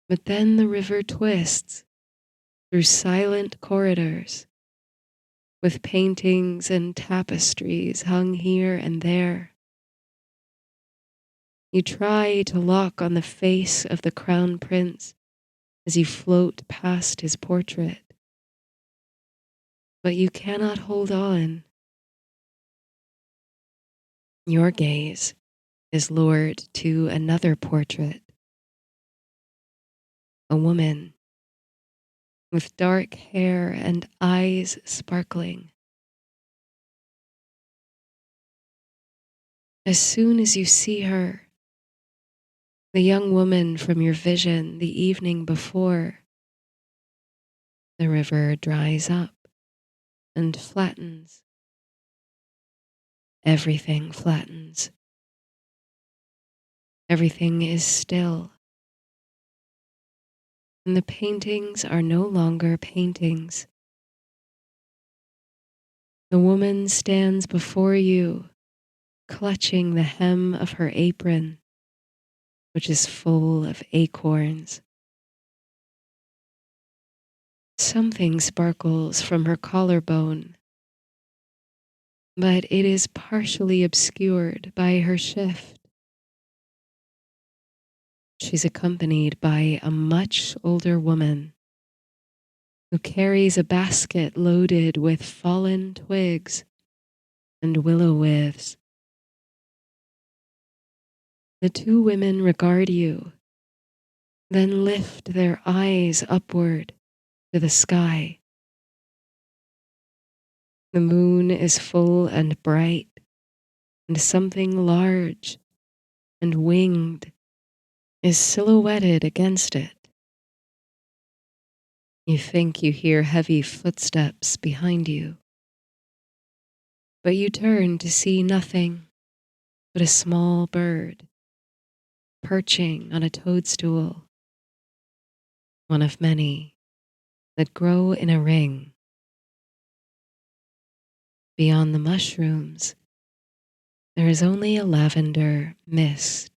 but then the river twists through silent corridors with paintings and tapestries hung here and there. You try to lock on the face of the crown prince as you float past his portrait, but you cannot hold on. Your gaze is lured to another portrait, a woman with dark hair and eyes sparkling. As soon as you see her, the young woman from your vision the evening before, the river dries up and flattens. Everything flattens. Everything is still. And the paintings are no longer paintings. The woman stands before you, clutching the hem of her apron, which is full of acorns. Something sparkles from her collarbone, but it is partially obscured by her shift. She's accompanied by a much older woman who carries a basket loaded with fallen twigs and willow withes. The two women regard you, then lift their eyes upward to the sky. The moon is full and bright, and something large and winged is silhouetted against it. You think you hear heavy footsteps behind you, but you turn to see nothing but a small bird perching on a toadstool, one of many that grow in a ring. Beyond the mushrooms, there is only a lavender mist.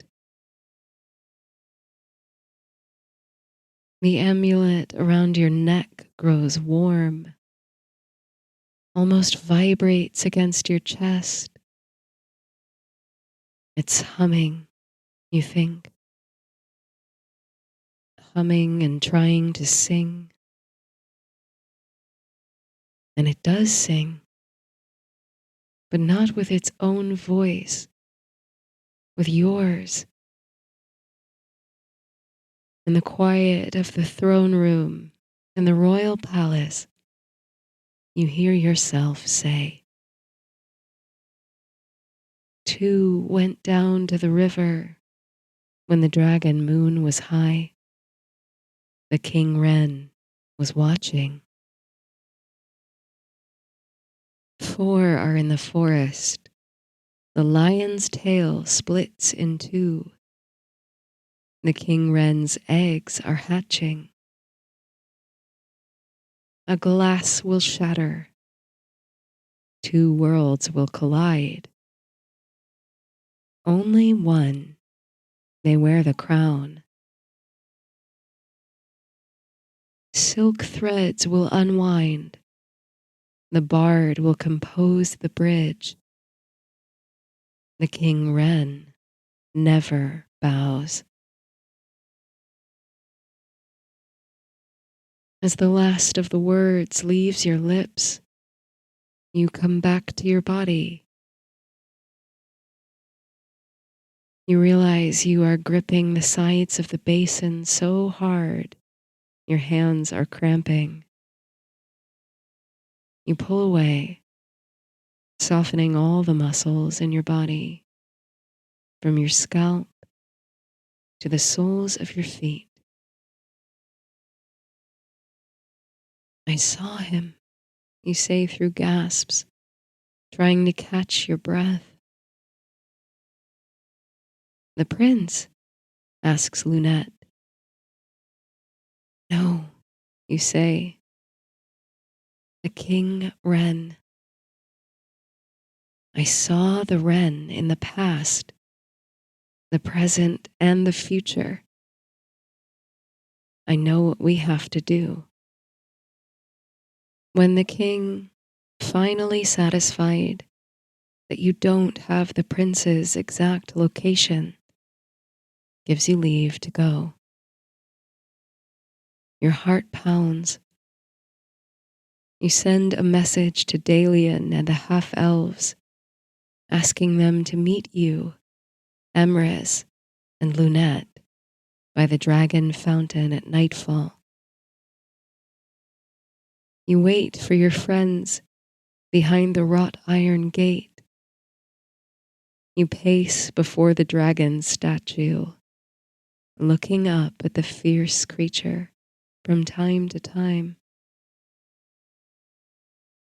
The amulet around your neck grows warm, almost vibrates against your chest. It's humming, you think, humming and trying to sing. And it does sing, but not with its own voice, with yours. In the quiet of the throne room in the royal palace, you hear yourself say, Two went down to the river when the dragon moon was high. The king wren was watching. Four are in the forest. The lion's tail splits in two. The king wren's eggs are hatching. A glass will shatter. Two worlds will collide. Only one may wear the crown. Silk threads will unwind. The bard will compose the bridge. The king wren never bows. As the last of the words leaves your lips, you come back to your body. You realize you are gripping the sides of the basin so hard, your hands are cramping. You pull away, softening all the muscles in your body, from your scalp to the soles of your feet. I saw him, you say through gasps, trying to catch your breath. The prince? Asks Lunette. No, you say. The king wren. I saw the wren in the past, the present and the future. I know what we have to do. When the king, finally satisfied that you don't have the prince's exact location, gives you leave to go. Your heart pounds. You send a message to Dalian and the half-elves, asking them to meet you, Emrys and Lunette, by the dragon fountain at nightfall. You wait for your friends behind the wrought iron gate. You pace before the dragon's statue, looking up at the fierce creature from time to time.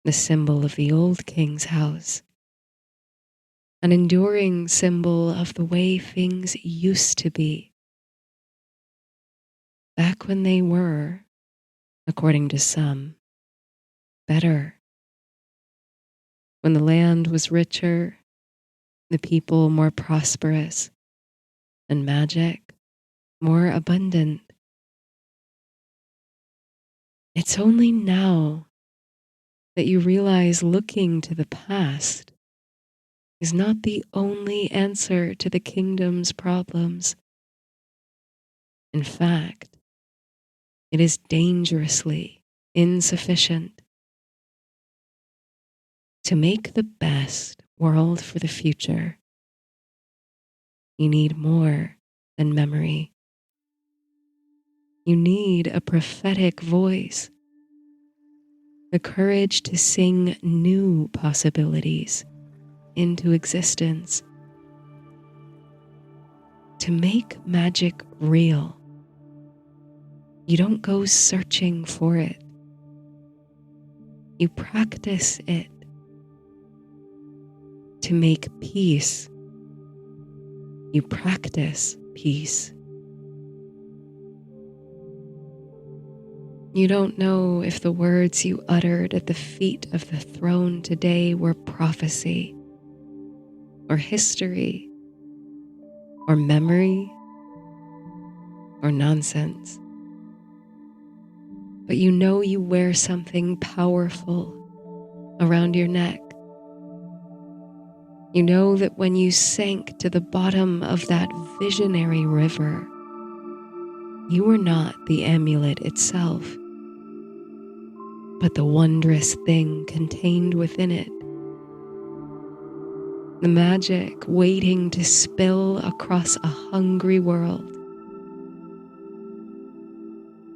The symbol of the old king's house, an enduring symbol of the way things used to be. Back when they were, according to some, better. When the land was richer, the people more prosperous, and magic more abundant. It's only now that you realize looking to the past is not the only answer to the kingdom's problems. In fact, it is dangerously insufficient. To make the best world for the future, you need more than memory. You need a prophetic voice, the courage to sing new possibilities into existence. To make magic real, you don't go searching for it. You practice it. To make peace, you practice peace. You don't know if the words you uttered at the feet of the throne today were prophecy, or history, or memory, or nonsense. But you know you wear something powerful around your neck. You know that when you sank to the bottom of that visionary river, you were not the amulet itself, but the wondrous thing contained within it. The magic waiting to spill across a hungry world.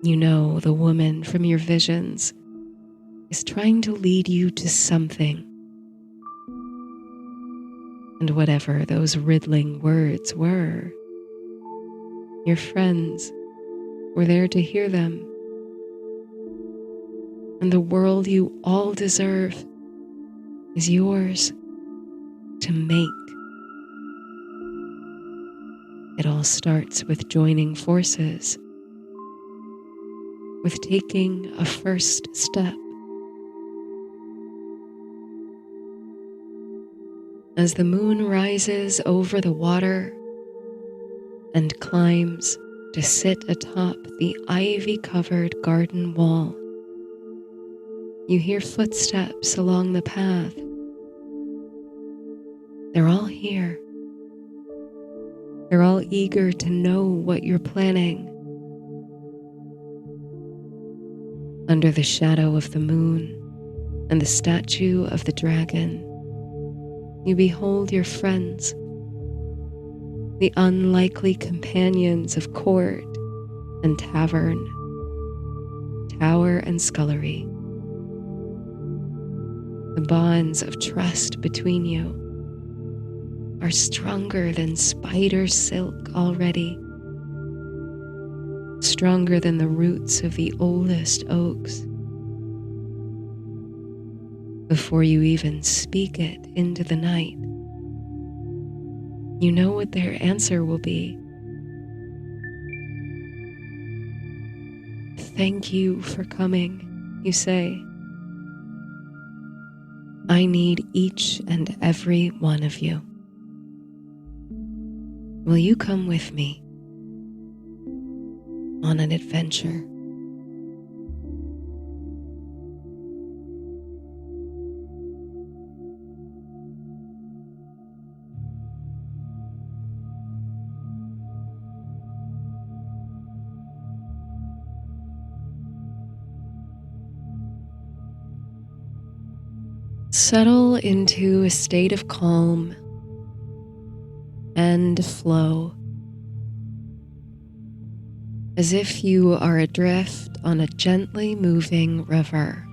You know the woman from your visions is trying to lead you to something. And whatever those riddling words were, your friends were there to hear them. And the world you all deserve is yours to make. It all starts with joining forces, with taking a first step. As the moon rises over the water and climbs to sit atop the ivy-covered garden wall, you hear footsteps along the path. They're all here. They're all eager to know what you're planning. Under the shadow of the moon and the statue of the dragon, you behold your friends, the unlikely companions of court and tavern, tower and scullery. The bonds of trust between you are stronger than spider silk already, stronger than the roots of the oldest oaks. Before you even speak it into the night, you know what their answer will be. "Thank you for coming," you say. "I need each and every one of you. Will you come with me on an adventure?" Settle into a state of calm and flow, as if you are adrift on a gently moving river,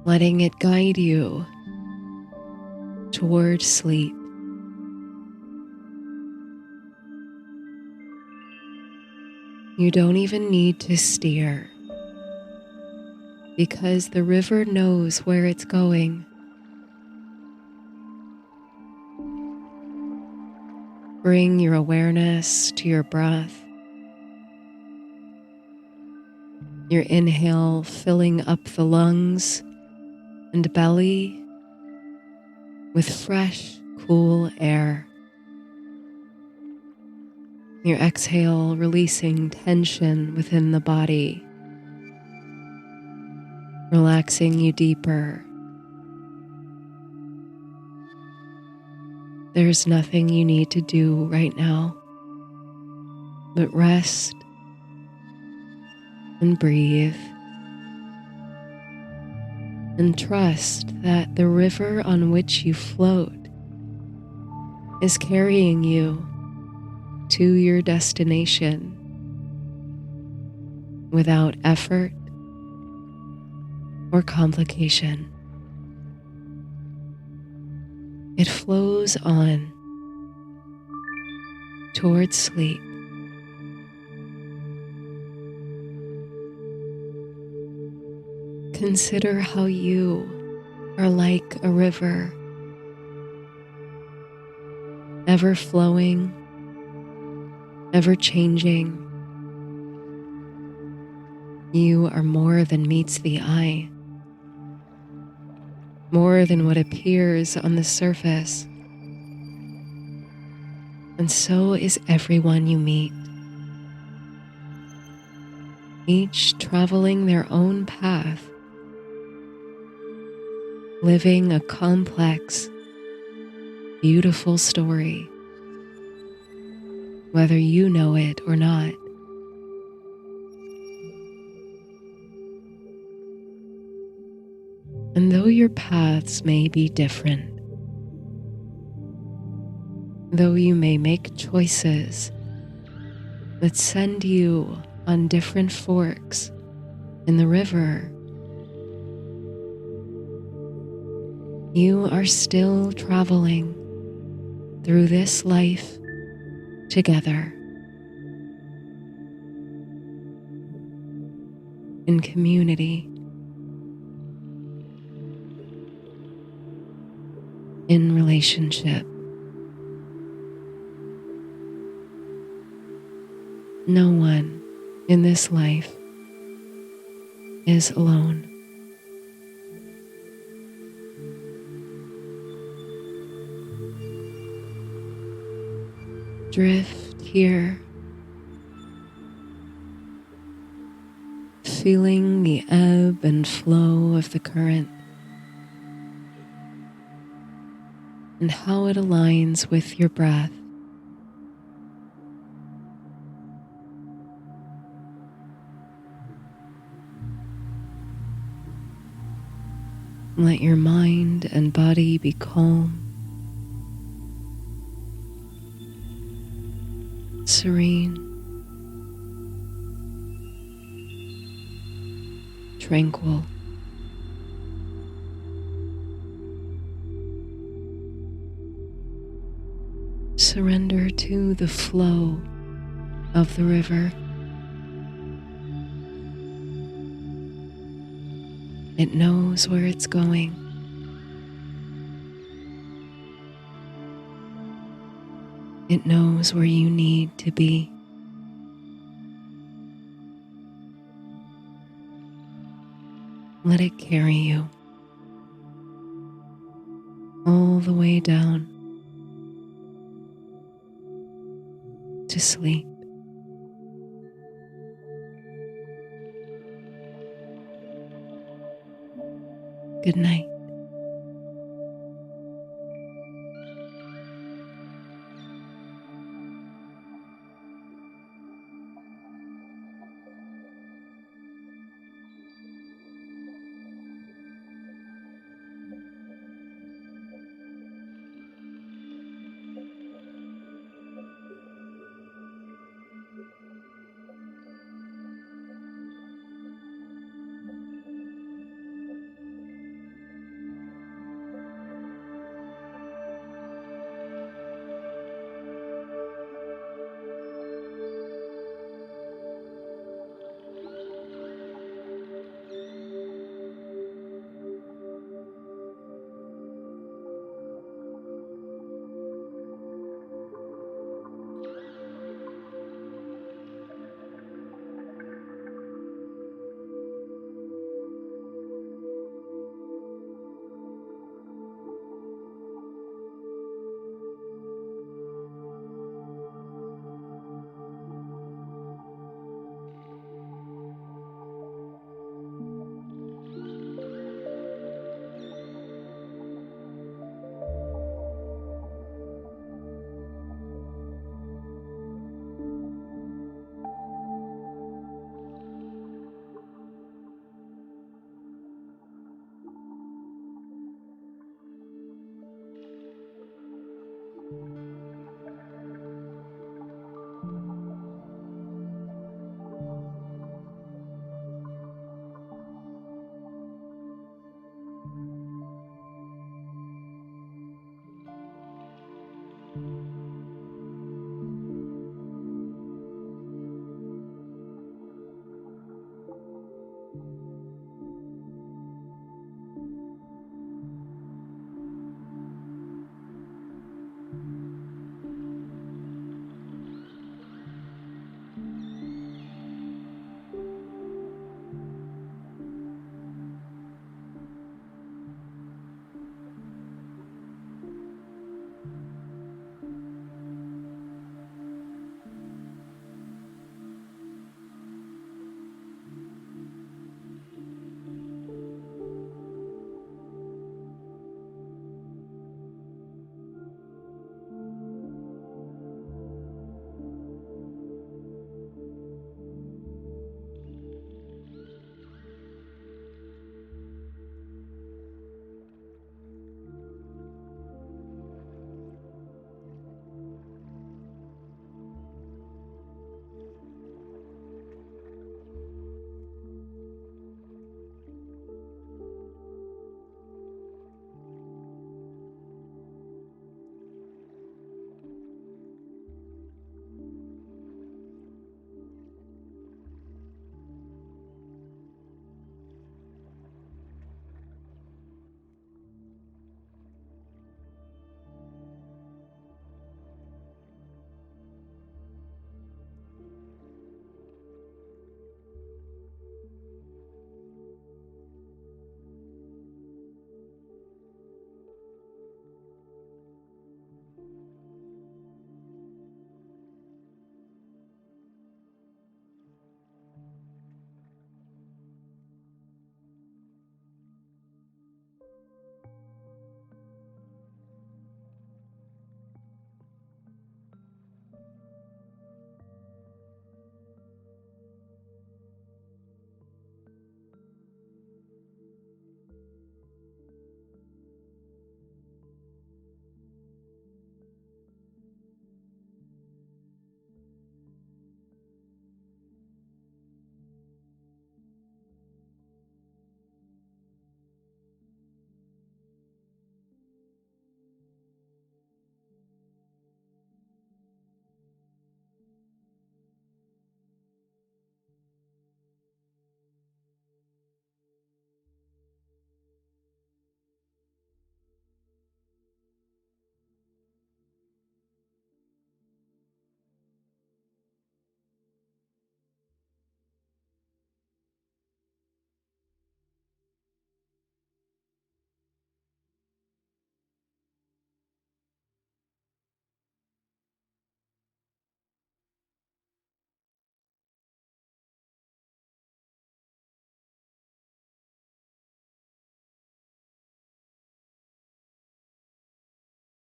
letting it guide you toward sleep. You don't even need to steer, because the river knows where it's going. Bring your awareness to your breath, your inhale filling up the lungs and belly with fresh, cool air. Your exhale releasing tension within the body, relaxing you deeper. There's nothing you need to do right now but rest and breathe and trust that the river on which you float is carrying you to your destination without effort or complication. It flows on towards sleep. Consider how you are like a river, ever flowing, ever changing. You are more than meets the eye, more than what appears on the surface. And so is everyone you meet, each traveling their own path, living a complex, beautiful story, whether you know it or not. And though your paths may be different, though you may make choices that send you on different forks in the river, You are still traveling through this life together in community, in relationship. No one in this life is alone. Drift here, feeling the ebb and flow of the current and how it aligns with your breath. Let your mind and body be calm, serene, tranquil. Surrender to the flow of the river. It knows where it's going. It knows where you need to be. Let it carry you all the way down to sleep. Good night.